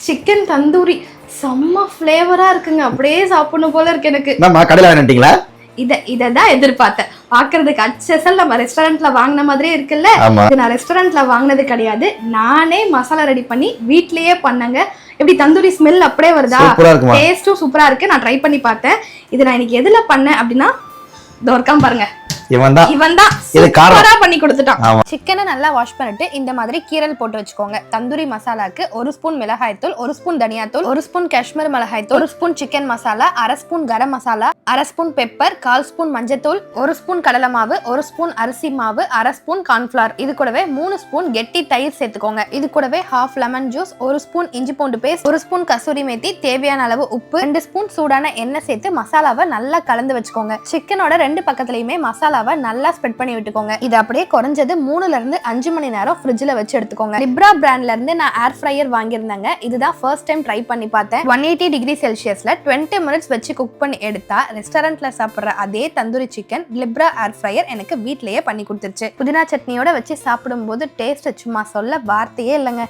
Chicken tandoori செம்ம ஃப்ளேவரா இருக்குங்க. அப்படியே சாப்பிடணும் போல இருக்கு எனக்கு. நம்ம கடையில வாங்கிட்டீங்களா? இதை தான் எதிர்பார்த்தேன். பாக்குறதுக்கு அச்சசல் நம்ம ரெஸ்டாரண்ட்ல வாங்கின மாதிரியே இருக்குல்ல. இது நான் ரெஸ்டாரண்ட்ல வாங்கினது கிடையாது. நானே மசாலா ரெடி பண்ணி வீட்லயே பண்ணங்க. எப்படி தந்தூரி ஸ்மெல் அப்படியே வருதா? டேஸ்டும் சூப்பரா இருக்கு. நான் ட்ரை பண்ணி பார்த்தேன். இது நான் இன்னைக்கு எதுல பண்ணேன் அப்படின்னா தோர்க்கம் பாருங்க. இவன் தான் சூப்பரா பண்ணி கொடுத்துட்டான். சிக்கனை நல்லா வாஷ் பண்ணிட்டு இந்த மாதிரி கீரல் போட்டு வச்சுக்கோங்க. தந்தூரி மசாலாக்கு 1 ஸ்பூன் மிளகாய் தூள், 1 ஸ்பூன் தனியா தூள், 1 ஸ்பூன் காஷ்மீர் மிளகாய் தூள், 1 spoon chicken masala, 1/2 spoon garam masala, 1/2 spoon pepper, 1/4 spoon மஞ்சத்தூள், 1 ஸ்பூன் கடலை மாவு, 1 ஸ்பூன் அரிசி மாவு, 1/2 ஸ்பூன் கார்ன்ஃபிளவர். இது கூடவே 3 ஸ்பூன் கெட்டி தயிர் சேர்த்துக்கோங்க. இது கூடவே 1/2 லெமன் ஜூஸ், 1 ஸ்பூன் இஞ்சி பூண்டு பேஸ்ட், 1 ஸ்பூன் கசூரி மேத்தி, தேவையான அளவு உப்பு, 2 ஸ்பூன் சூடான எண்ணெய் சேர்த்து மசாலாவை நல்லா கலந்து வச்சுக்கோங்க. சிக்கனோட 2 பக்கத்துலயுமே மசாலாவை நல்லா ஸ்ப்ரெட் பண்ணி விட்டுக்கோங்க. இது அப்படியே குறைஞ்சது 3ல இருந்து 5 மணி நேரம் ஃப்ரிட்ஜ்ல வச்சு எடுத்துக்கோங்க. லிப்ரா பிராண்ட்ல இருந்து நான் ஏர் ஃப்ரையர் வாங்கியிருந்தேங்க. இதுதான் ஃபர்ஸ்ட் டைம் ட்ரை பண்ணி பார்த்தேன். 180 டிகிரி செல்சியஸ்ல 20 மினிட்ஸ் வச்சு குக் பண்ணி எடுத்தா ரெஸ்டாரண்ட்ல சாப்பிடுற அதே தந்தூரி சிக்கன் லிப்ரா ஏர் ஃப்ரையர் எனக்கு வீட்லயே பண்ணி கொடுத்துருச்சு. புதினா சட்னியோட வச்சு சாப்பிடும் போது டேஸ்ட் சும்மா சொல்ல வார்த்தையே இல்லைங்க.